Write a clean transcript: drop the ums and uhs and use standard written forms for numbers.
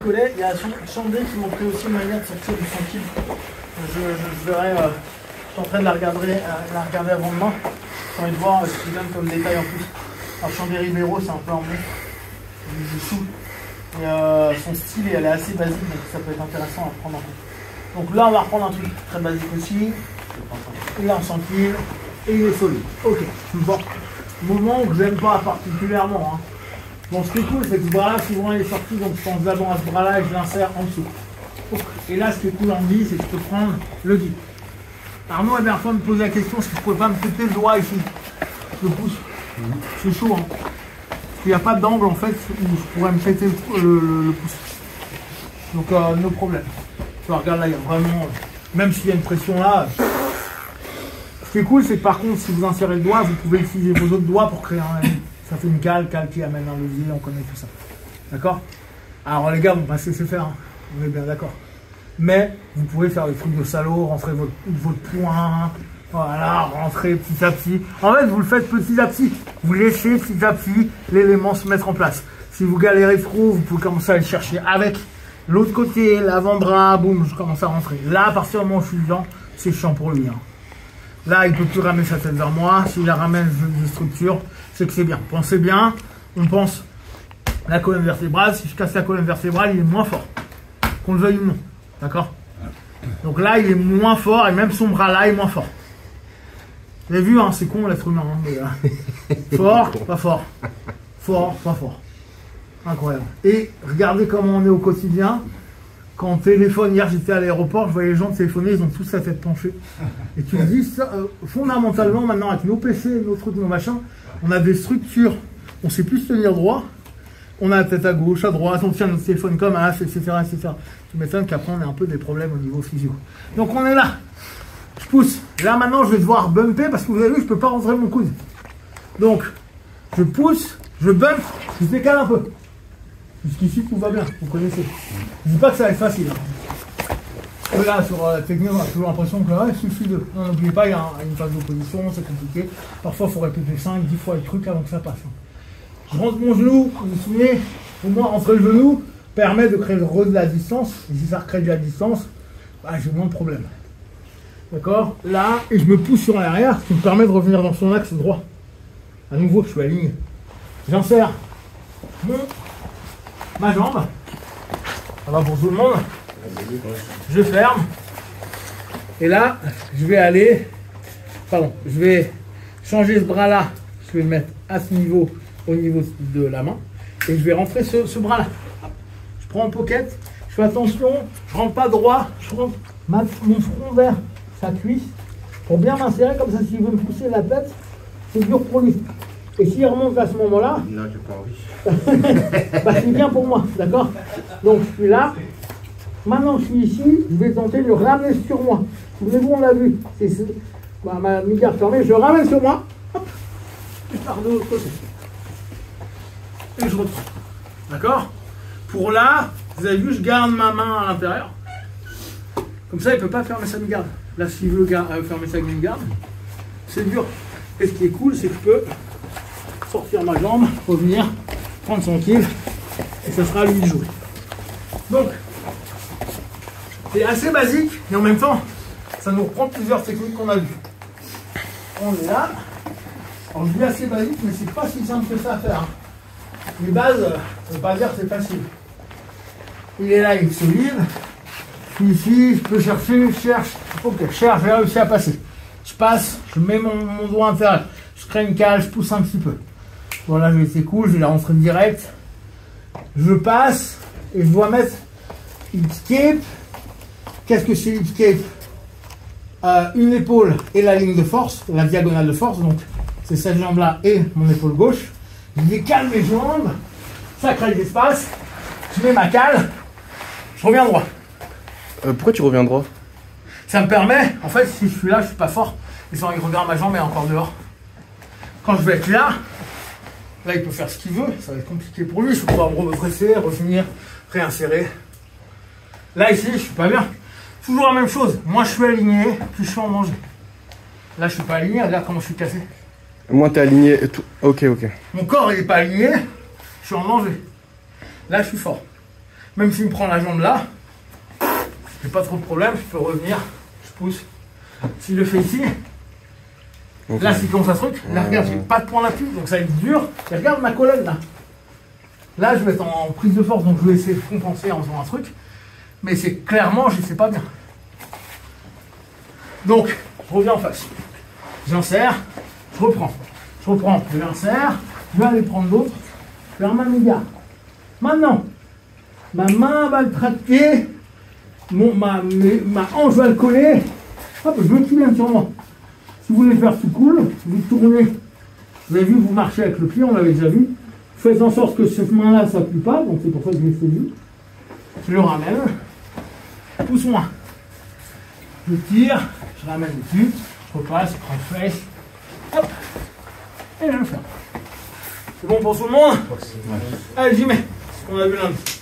Il y a Chandé qui montrait aussi une manière de sortir du 100 kg. Je verrai, je suis en train de la regarder avant demain. J'ai envie de voir ce qu'il donne comme détail en plus. Alors Chandé Ribeiro, c'est un peu emmené du jiu-jitsu. Et son style, elle est assez basique, donc ça peut être intéressant à prendre en compte. Donc là, on va reprendre un truc très basique aussi. Il est en 100 kg et il est solide. Ok, bon. Moment que j'aime pas particulièrement. Hein. Bon, ce qui est cool, c'est que ce bras-là, souvent, il est sorti, donc je pense d'abord à ce bras-là et je l'insère en dessous. Et là, ce qui est cool en guide, c'est que je peux prendre le guide. Arnaud, la dernière fois, me posait la question si je ne pouvais pas me péter le doigt ici. Le pouce. C'est chaud, hein. Parce qu'il n'y a pas d'angle, en fait, où je pourrais me péter le pouce. Donc, no problème. Tu vois, regarde là, il y a vraiment... Même s'il y a une pression là... Ce qui est cool, c'est que par contre, si vous insérez le doigt, vous pouvez utiliser vos autres doigts pour créer un... Ça fait une cale qui amène un levier, on connaît tout ça. D'accord? Alors les gars, vous passez se faire, hein. On est bien d'accord. Mais vous pouvez faire des trucs de salaud, rentrer votre poing, voilà, rentrer petit à petit. En fait, vous le faites petit à petit. Vous laissez petit à petit l'élément se mettre en place. Si vous galérez trop, vous pouvez commencer à le chercher avec l'autre côté, l'avant-bras, boum, je commence à rentrer. Là, à partir du moment où je suis dedans, c'est chiant pour lui. Hein. Là, il ne peut plus ramener sa tête vers moi. S'il la ramène de structure, c'est que c'est bien. Pensez bien, on pense la colonne vertébrale. Si je casse la colonne vertébrale, il est moins fort. Qu'on le veuille ou non. D'accord? Donc là, il est moins fort et même son bras là est moins fort. Vous avez vu, hein, c'est con l'être humain. Hein, fort, pas fort. Fort, pas fort. Incroyable. Et regardez comment on est au quotidien. Quand on téléphone, hier j'étais à l'aéroport, je voyais les gens téléphoner, ils ont tous la tête penchée. Et tu me dis, ça, fondamentalement, maintenant avec nos PC, nos trucs, nos machins, on a des structures, on sait plus se tenir droit, on a la tête à gauche, à droite, on tient notre téléphone comme as, etc., etc. Tu m'étonnes qu'après on a un peu des problèmes au niveau physio. Donc on est là, je pousse. Là maintenant je vais devoir bumper parce que vous avez vu, je ne peux pas rentrer mon coude. Donc, je pousse, je bump, je décale un peu. Jusqu'ici, tout va bien, vous connaissez. Je ne dis pas que ça va être facile. Hein. Là, sur la technique, on a toujours l'impression que il suffit de... Non, n'oubliez pas, il y a une phase d'opposition, c'est compliqué. Parfois, il faut répéter 5, 10 fois le truc avant que ça passe. Je rentre mon genou, vous vous souvenez, pour moi, rentrer le genou permet de créer de la distance. Et si ça recrée de la distance, bah, j'ai moins de problèmes. D'accord? Là, et je me pousse sur l'arrière, ce qui me permet de revenir dans son axe droit. À nouveau, je suis aligné. J'insère ma jambe, ça va pour tout le monde, je ferme, et là, je vais changer ce bras-là, je vais le mettre à ce niveau, au niveau de la main, et je vais rentrer ce bras-là. Je prends en pocket, je fais attention, je rentre pas droit, je rentre mon front vers sa cuisse, pour bien m'insérer, comme ça, s'il veut me pousser la tête, c'est dur pour lui. Et s'il remonte à ce moment-là, non, j'ai pas envie. Bah, c'est bien pour moi, d'accord? Donc je suis là. Maintenant que je suis ici, je vais tenter de le ramener sur moi. Souvenez-vous, on l'a vu. Ma mi-garde fermée, je le ramène sur moi. Hop, je pars de l'autre côté. Et je retrouve. D'accord? Pour là, vous avez vu, je garde ma main à l'intérieur. Comme ça, il ne peut pas fermer sa mi-garde. Là, s'il veut fermer sa mi-garde, c'est dur. Et ce qui est cool, c'est que je peux sortir ma jambe, revenir, prendre son kill, et ça sera à lui de jouer. Donc, c'est assez basique, et en même temps, ça nous reprend plusieurs techniques qu'on a vues. On est là. Alors je dis assez basique, mais c'est pas si simple que ça à faire. Les bases, ça ne veut pas dire que c'est facile. Il est là, il est solide. Je suis ici, je peux chercher, je cherche. Ok, je cherche, j'ai réussi à passer. Je passe, je mets mon doigt intérieur, je crée une cale, je pousse un petit peu. Voilà, c'est cool, je vais la rentrer direct. Je passe et je dois mettre escape. Qu'est-ce que c'est escape? Une épaule et la ligne de force, la diagonale de force. Donc c'est cette jambe-là et mon épaule gauche. Je décale mes jambes, ça crée de l'espace. Je mets ma cale, je reviens droit. Pourquoi tu reviens droit? Ça me permet, en fait, si je suis là, je suis pas fort. Et si il regarde ma jambe, elle est encore dehors. Quand je vais être là, il peut faire ce qu'il veut, ça va être compliqué pour lui, je vais pouvoir me redresser, revenir, réinsérer. Là, ici, je suis pas bien. Toujours la même chose, moi je suis aligné, puis je suis en danger. Là, je suis pas aligné, regarde comment je suis cassé. Moi, t'es aligné, tout. Ok. Mon corps, il est pas aligné, je suis en danger. Là, je suis fort. Même s'il me prend la jambe là, j'ai pas trop de problème, je peux revenir, je pousse. S'il le fait ici, Ok. là s'il commence à ce truc, là regarde, j'ai pas de point d'appui, donc ça va être dur. Et regarde ma colonne là. Là je vais être en prise de force, donc je vais essayer de compenser en faisant un truc. Mais c'est clairement, je sais pas bien. Donc, je reviens en face. J'insère, je reprends, je l'insère, je vais aller prendre l'autre, faire ma méga. Maintenant, ma main va le tracter, ma hanche va le coller. Hop, je me bien sur moi. Si vous voulez le faire sous cool, vous tournez. Vous avez vu, vous marchez avec le pied, on l'avait déjà vu. Faites en sorte que cette main-là, ça ne plie pas, donc c'est pour ça que je l'ai saisi. Je le ramène, pousse-moi. Je tire, je ramène dessus, je repasse, je prends le fesse, hop, et je le fais. C'est bon pour tout le monde? Allez, j'y mets, ce qu'on a vu lundi.